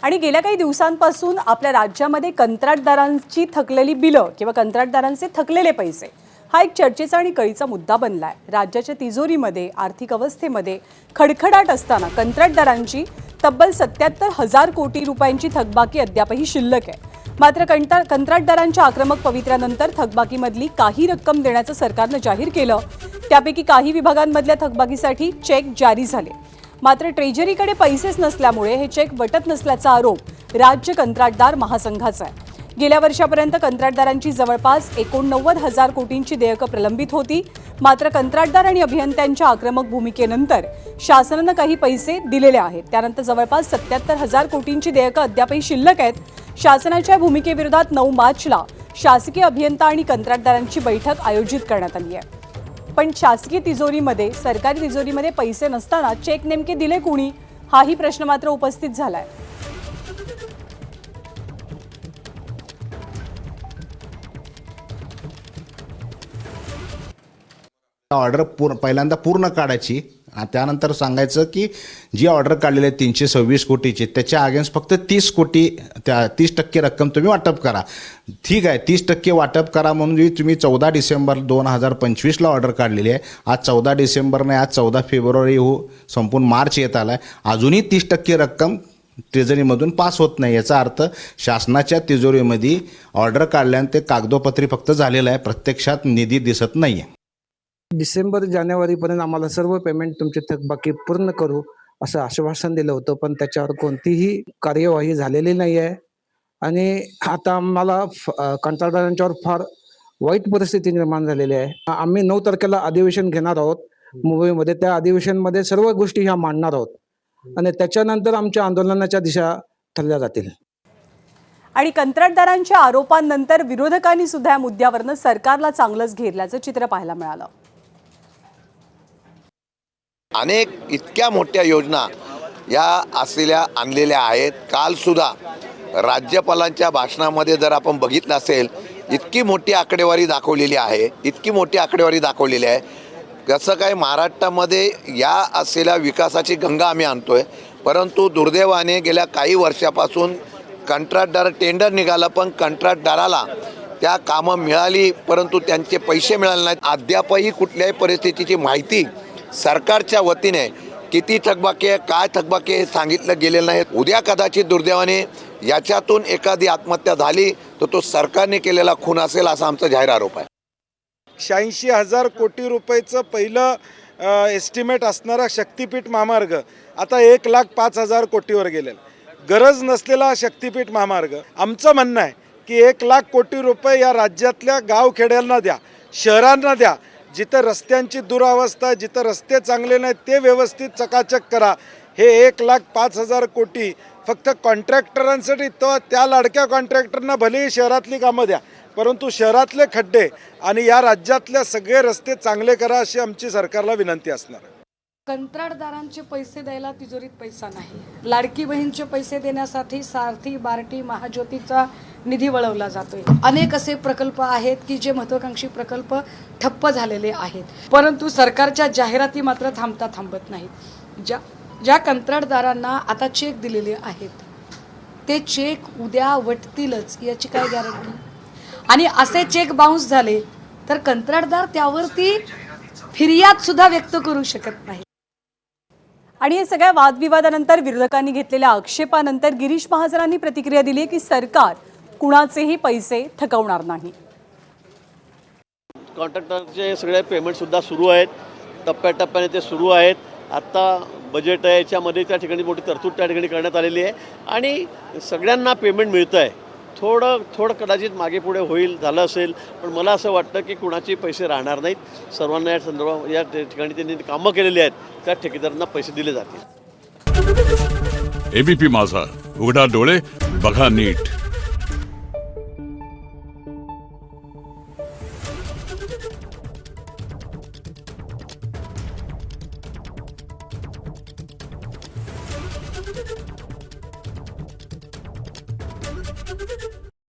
आणि गेल्या काही दिवसांपासून आपल्या राज्यामध्ये कंत्राटदारांची थकलेली बिलं किंवा कंत्राटदारांचे थकलेले पैसे हा एक चर्चेचा आणि कळीचा मुद्दा बनलाय। राज्याच्या तिजोरीमध्ये आर्थिक अवस्थेमध्ये खडखडाट असताना कंत्राटदारांची तब्बल 77,000 कोटी रुपयांची थकबाकी अद्यापही शिल्लक आहे। मात्र कंत्राटदारांच्या आक्रमक पवित्र्यानंतर थकबाकीमधली काही रक्कम देण्याचं सरकारनं जाहीर केलं। त्यापैकी काही विभागांमधल्या थकबाकीसाठी चेक जारी झाले। मात्र ट्रेजरीकडे पैसेच नसल्यामुळे हे चेक वटत नसल्याचा आरोप राज्य कंत्राटदार महासंघाचा आहे। गेल्या वर्षापर्यंत कंत्राटदारांची जवळपास 89,000 कोटींची देयकं प्रलंबित होती। मात्र कंत्राटदार आणि अभियंत्यांच्या आक्रमक भूमिकेनंतर शासनानं काही पैसे दिलेले आहेत। त्यानंतर जवळपास 77,000 कोटींची देयकं अद्यापही शिल्लक आहेत। शासनाच्या भूमिकेविरोधात 9 मार्चला शासकीय अभियंता आणि कंत्राटदारांची बैठक आयोजित करण्यात आली आहे। पण शासकीय तिजोरीमध्ये सरकारी तिजोरीमध्ये पैसे नसताना चेक नेमके दिले कोणी हाही प्रश्न मात्र उपस्थित झालाय। ऑर्डर पहिल्यांदा पूर्ण काढायची, त्यानंतर सांगायचं की जी ऑर्डर काढलेली आहे 326 कोटीची त्याच्या अगेन्स्ट फक्त 30 कोटी 30% रक्कम तुम्ही वाटप करा। ठीक आहे, 30% वाटप करा म्हणून जी तुम्ही 14 डिसेंबर 2025ला ऑर्डर काढलेली आहे। आज 14 डिसेंबर नाही, आज 14 फेब्रुवारी संपूर्ण मार्च येत आला आहे, अजूनही 30% रक्कम तिजोरीमधून पास होत नाही। याचा अर्थ शासनाच्या तिजोरीमध्ये ऑर्डर काढल्यानंतर ते कागदोपत्री फक्त झालेलं आहे, प्रत्यक्षात निधी दिसत नाही आहे। डिसेंबर जानेवारीपर्यंत आम्हाला सर्व पेमेंट तुमचे थकबाकी पूर्ण करू असं आश्वासन दिलं होतं, पण त्याच्यावर कोणतीही कार्यवाही झालेली नाही आहे। आणि आता आम्हाला कंत्राटदारांच्यावर फार वाईट परिस्थिती निर्माण झालेली आहे। आम्ही 9 तारखेला अधिवेशन घेणार आहोत मुंबईमध्ये। त्या अधिवेशनमध्ये सर्व गोष्टी ह्या मांडणार आहोत आणि त्याच्यानंतर आमच्या आंदोलनाच्या दिशा ठरल्या जातील। आणि कंत्राटदारांच्या आरोपांनंतर विरोधकांनी सुद्धा या मुद्द्यावरनं सरकारला चांगलंच घेरल्याचं चित्र पाहायला मिळालं। अनेक इतक्या मोठ्या योजना या असलेल्या आणलेल्या आहेत। काल सुद्धा राज्यपालांच्या भाषणामध्ये जर आपण बघितलं असेल, इतकी मोठी आकडेवारी दाखवलेली आहे, इतकी मोठी आकडेवारी दाखवलेली आहे। कसं काय महाराष्ट्रामध्ये या असलेल्या विकासाची गंगा आम्ही आणतोय, परंतु दुर्दैवाने गेल्या काही वर्षापासून कंत्राटदार टेंडर निघालं, पण कंत्राटदाराला त्या कामं मिळाली परंतु त्यांचे पैसे मिळाले नाहीत। अद्यापही कुठल्याही परिस्थितीची माहिती सरकारच्या वतीने किती थकबाकी आहे, काय थकबाकी आहे सांगितलं गेलेलं नाही। उद्या कदाचित दुर्दैवाने याच्यातून एखादी आत्महत्या झाली तर तो सरकारने केलेला खून असेल असा आमचा जाहीर आरोप आहे। 86,000 कोटी रुपयाचं पहिलं एस्टिमेट असणारा शक्तिपीठ महामार्ग आता 1,05,000 कोटीवर गेलेला। गरज नसलेला शक्तिपीठ महामार्ग आमचं म्हणणं आहे की 1,00,000 कोटी रुपये या राज्यातल्या गावखेड्यांना द्या, शहरांना द्या। जिथं रस्त्यांची दुरावस्था, जिथं रस्ते चांगले नाहीत ते व्यवस्थित चकाचक करा। हे 1,05,000 कोटी फक्त कॉन्ट्रॅक्टरांसाठी, तो त्या लाडक्या कॉन्ट्रॅक्टरना भलेही शहरातली कामं द्या, परंतु शहरातले खड्डे आणि या राज्यातले सगळे रस्ते चांगले करा अशी आमची सरकारला विनंती असणार आहे। कंत्राटदारांचे पैसे द्यायला तिजोरीत पैसा नाही। लाडकी बहीणचे पैसे देण्यासाठी सारथी, बार्टी, महाज्योतीचा निधी वळवला जातोय। अनेक असे प्रकल्प आहेत की जे महत्त्वाकांक्षी प्रकल्प ठप्प झालेले आहेत, परंतु सरकारच्या जाहिराती मात्र थांबत नाहीत। ज्या कंत्राटदारांना आता चेक दिलेले आहेत ते चेक उद्या वटतीलच याची काय गॅरंटी? आणि असे चेक बाउन्स झाले तर कंत्राटदार त्यावरती फिर्याद सुद्धा व्यक्त करू शकत नाही। आणि या सगळ्या वादविवादानंतर विरोधकांनी घेतलेल्या आक्षेपानंतर गिरीश महाजनांनी प्रतिक्रिया दिली की सरकार कुणाचेही पैसे थकवणार नाही। कॉन्ट्रॅक्टरचे सगळे पेमेंट सुद्धा सुरू आहेत, टप्प्याटप्प्याने ते सुरू आहेत। आता बजेट आहे, याच्यामध्ये त्या ठिकाणी मोठी तरतूद त्या ठिकाणी करण्यात आलेली आहे आणि सगळ्यांना पेमेंट मिळतं आहे। थोडं कदाचित मागे पुढे होईल झालं असेल, पण मला असं वाटतं की कुणाचे पैसे राहणार नाहीत। सर्वांना या संदर्भात या ठिकाणी त्यांनी कामं केलेली आहेत त्या ठेकेदारांना पैसे दिले जातील। एबीपी माझा, उघडा डोळे बघा नीट।